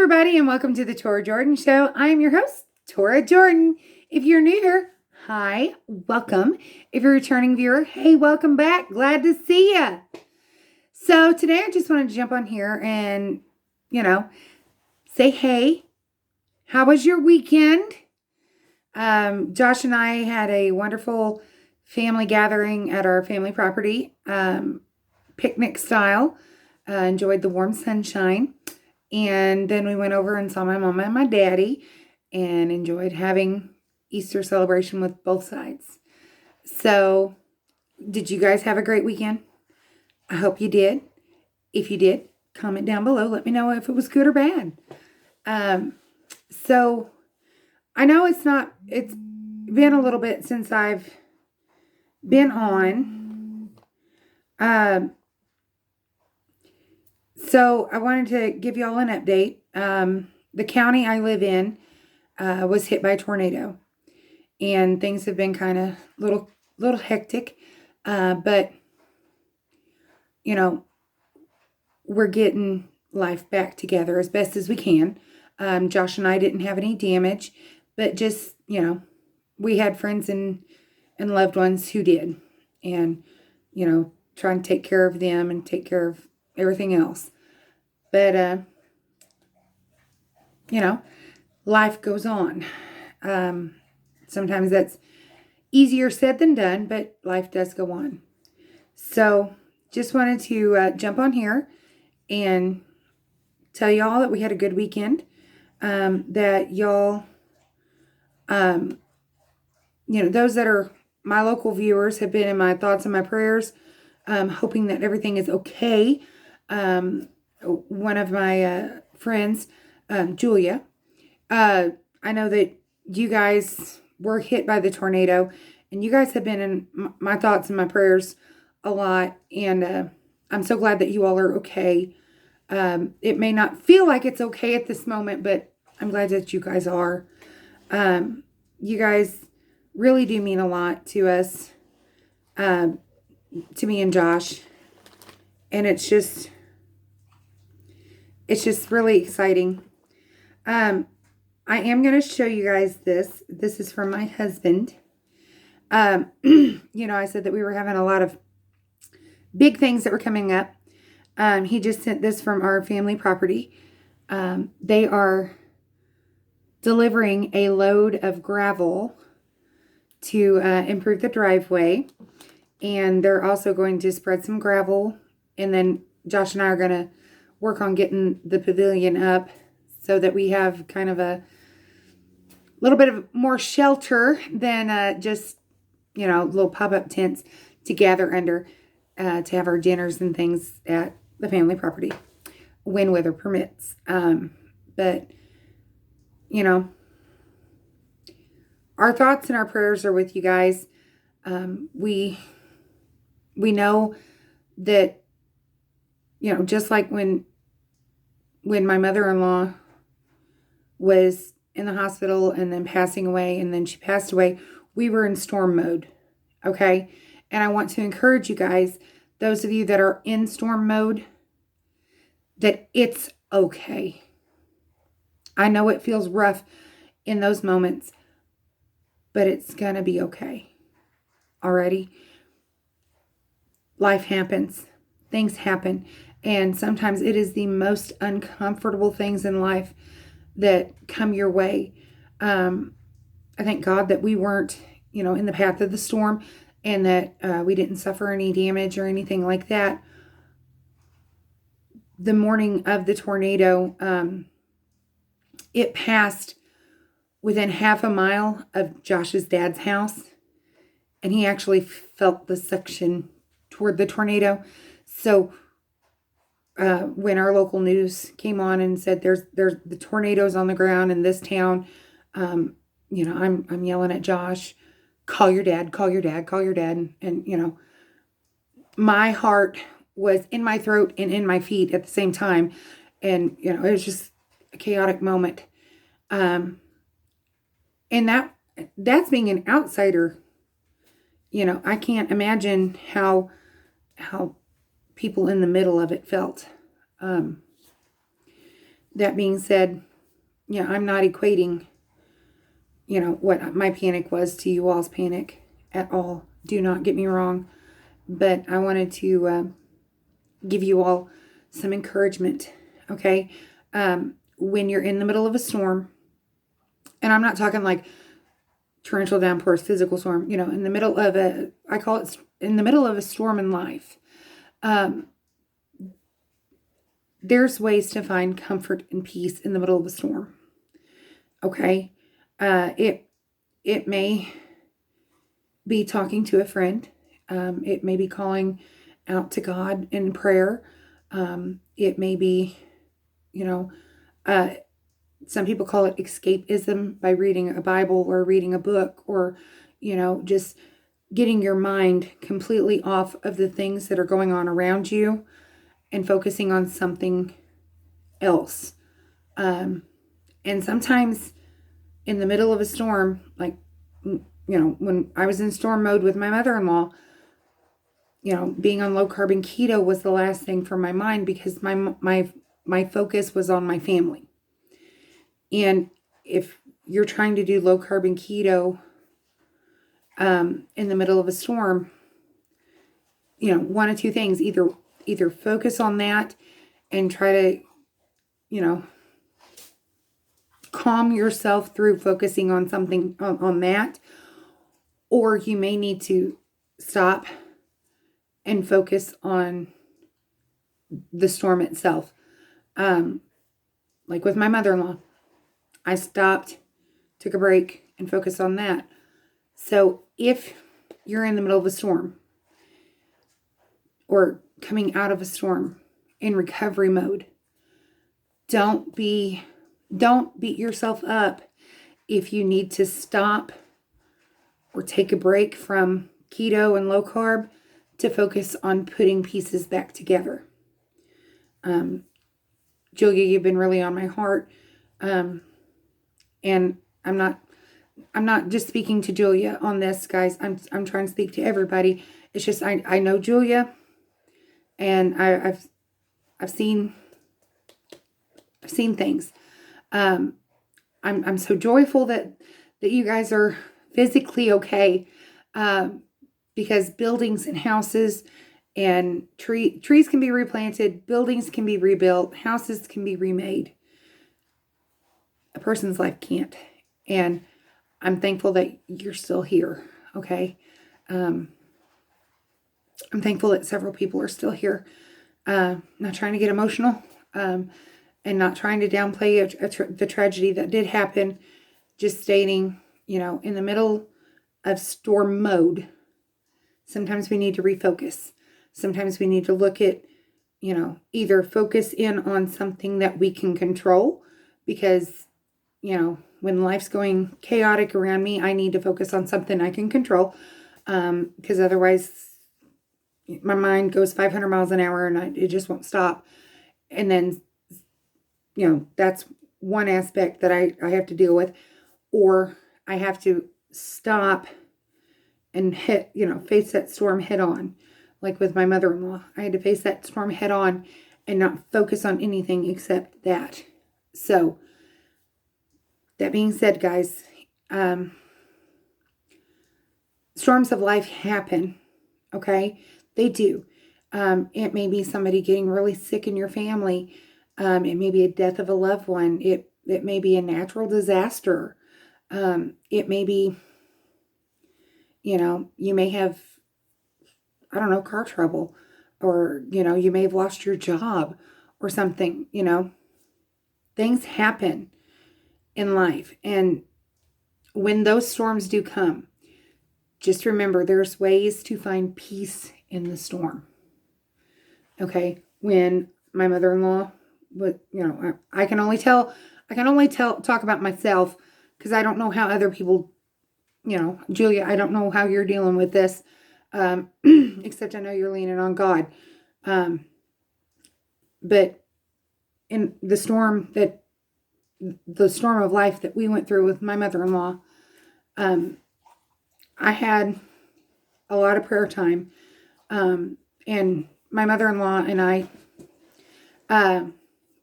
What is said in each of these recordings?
everybody, and welcome to the Tora Jordan Show. I am your host, Tora Jordan. If you're new here, hi, welcome. If you're a returning viewer, hey, welcome back. Glad to see you. So today I just wanted to jump on here and, say, hey, how was your weekend? Josh and I had a wonderful family gathering at our family property, picnic style. Enjoyed the warm sunshine. And then we went over and saw my mama and my daddy and enjoyed having Easter celebration with both sides. So, did you guys have a great weekend? I hope you did. If you did, comment down below. Let me know if it was good or bad. So, I know it's been a little bit since I've been on. So I wanted to give y'all an update. The county I live in was hit by a tornado, and things have been kind of little hectic. But we're getting life back together as best as we can. Josh and I didn't have any damage, but just we had friends and loved ones who did, and trying to take care of them and take care of everything else. But, life goes on. Sometimes that's easier said than done, but life does go on. So just wanted to jump on here and tell y'all that we had a good weekend. That y'all, those that are my local viewers have been in my thoughts and my prayers, hoping that everything is okay. One of my friends, Julia, I know that you guys were hit by the tornado, and you guys have been in my thoughts and my prayers a lot, and I'm so glad that you all are okay. It may not feel like it's okay at this moment, but I'm glad that you guys are. You guys really do mean a lot to us, to me and Josh, and it's just really exciting. I am going to show you guys this. This is from my husband. I said that we were having a lot of big things that were coming up. He just sent this from our family property. They are delivering a load of gravel to improve the driveway. And they're also going to spread some gravel. And then Josh and I are going to work on getting the pavilion up so that we have kind of a little bit of more shelter than just, little pop-up tents to gather under to have our dinners and things at the family property when weather permits. But, our thoughts and our prayers are with you guys. We know that, just like when my mother-in-law was in the hospital and then passing away, and then she passed away, we were in storm mode, okay? And I want to encourage you guys, those of you that are in storm mode, that it's okay. I know it feels rough in those moments, but it's going to be okay. Alrighty? Life happens. Things happen. And sometimes it is the most uncomfortable things in life that come your way. I thank God that we weren't, in the path of the storm, and that we didn't suffer any damage or anything like that. The morning of the tornado, it passed within half a mile of Josh's dad's house, and he actually felt the suction toward the tornado. So when our local news came on and said there's the tornadoes on the ground in this town, I'm yelling at Josh, call your dad, call your dad, call your dad. And my heart was in my throat and in my feet at the same time. And, it was just a chaotic moment. And that's being an outsider. I can't imagine how people in the middle of it felt. That being said, I'm not equating, what my panic was to you all's panic at all. Do not get me wrong. But I wanted to give you all some encouragement, okay? When you're in the middle of a storm, and I'm not talking like torrential downpours, physical storm, in the middle of I call it in the middle of a storm in life. There's ways to find comfort and peace in the middle of a storm. Okay. It may be talking to a friend. It may be calling out to God in prayer. It may be, some people call it escapism by reading a Bible or reading a book or, just getting your mind completely off of the things that are going on around you and focusing on something else. And sometimes in the middle of a storm, like, when I was in storm mode with my mother-in-law, being on low carb and keto was the last thing for my mind because my focus was on my family. And if you're trying to do low carb and keto in the middle of a storm, one of two things: either focus on that and try to, calm yourself through focusing on something on that, or you may need to stop and focus on the storm itself. Like with my mother-in-law, I stopped, took a break, and focused on that. So if you're in the middle of a storm or coming out of a storm in recovery mode, don't beat yourself up if you need to stop or take a break from keto and low carb to focus on putting pieces back together. Julia, you've been really on my heart. And I'm not just speaking to Julia on this, guys. I'm trying to speak to everybody. It's just I know Julia, and I've seen things. I'm so joyful that you guys are physically okay, because buildings and houses and trees can be replanted, buildings can be rebuilt, houses can be remade. A person's life can't. And I'm thankful that you're still here. Okay. I'm thankful that several people are still here. Not trying to get emotional, and not trying to downplay the tragedy that did happen. Just stating, in the middle of storm mode, sometimes we need to refocus. Sometimes we need to look at, either focus in on something that we can control, because, when life's going chaotic around me, I need to focus on something I can control, because otherwise my mind goes 500 miles an hour and it just won't stop. And then, that's one aspect that I have to deal with, or I have to stop and face that storm head on. Like with my mother-in-law, I had to face that storm head on and not focus on anything except that. So that being said, guys, storms of life happen. Okay. They do. It may be somebody getting really sick in your family. It may be a death of a loved one. It may be a natural disaster. It may be, you may have, I don't know, car trouble, or, you may have lost your job or something, things happen in life. And when those storms do come, just remember there's ways to find peace in the storm. Okay. When my mother-in-law, but I can only talk about myself, because I don't know how other people, Julia, I don't know how you're dealing with this, except I know you're leaning on God. But in the storm of life that we went through with my mother-in-law, I had a lot of prayer time, and my mother-in-law and I,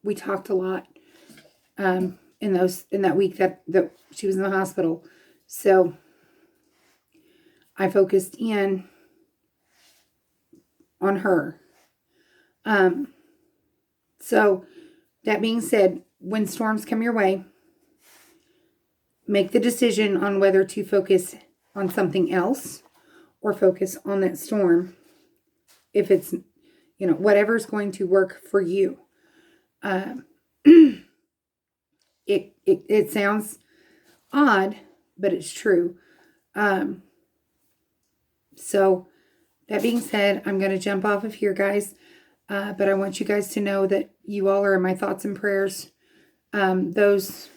we talked a lot. in that week that she was in the hospital. So I focused in on her. So that being said, when storms come your way, make the decision on whether to focus on something else or focus on that storm. If it's, whatever's going to work for you. It sounds odd, but it's true. So that being said, I'm going to jump off of here, guys. But I want you guys to know that you all are in my thoughts and prayers. Those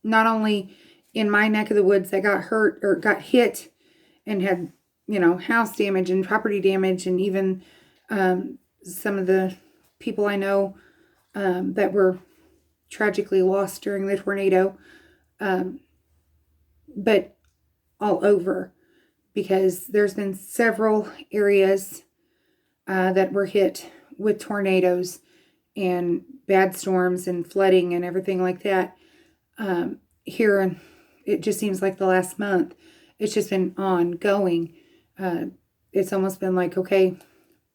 not only in my neck of the woods that got hurt or got hit and had, house damage and property damage, and even some of the people I know that were tragically lost during the tornado, but all over, because there's been several areas that were hit with tornadoes and bad storms and flooding and everything like that. Here, and it just seems like the last month, it's just been ongoing. It's almost been like, okay,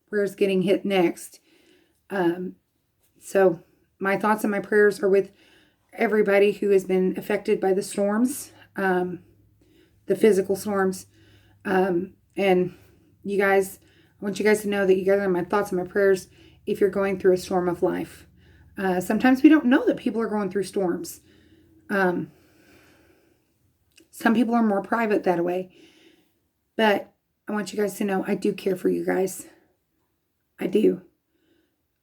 where's getting hit next? So my thoughts and my prayers are with everybody who has been affected by the storms, the physical storms. And you guys, I want you guys to know that you guys are my thoughts and my prayers if you're going through a storm of life. Sometimes we don't know that people are going through storms. Some people are more private that way. But I want you guys to know I do care for you guys. I do.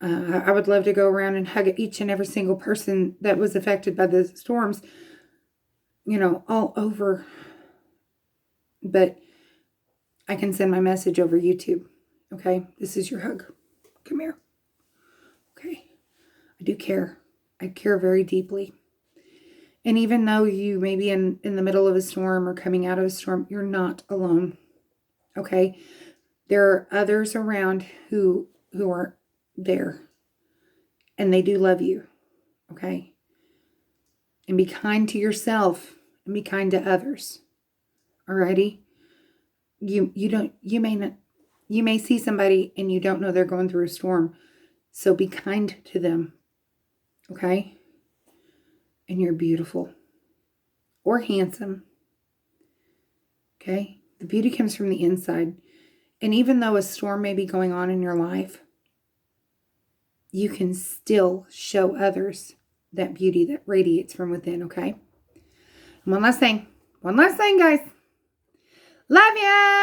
I would love to go around and hug each and every single person that was affected by the storms, all over. But I can send my message over YouTube. Okay? This is your hug. Come here. Okay? I do care. I care very deeply. And even though you may be in the middle of a storm or coming out of a storm, you're not alone. Okay? There are others around who are there. And they do love you. Okay? And be kind to yourself and be kind to others. Alrighty? You may see somebody and you don't know they're going through a storm. So be kind to them. Okay? And you're beautiful. Or handsome. Okay? The beauty comes from the inside. And even though a storm may be going on in your life, you can still show others that beauty that radiates from within, okay? And one last thing, guys. Love ya!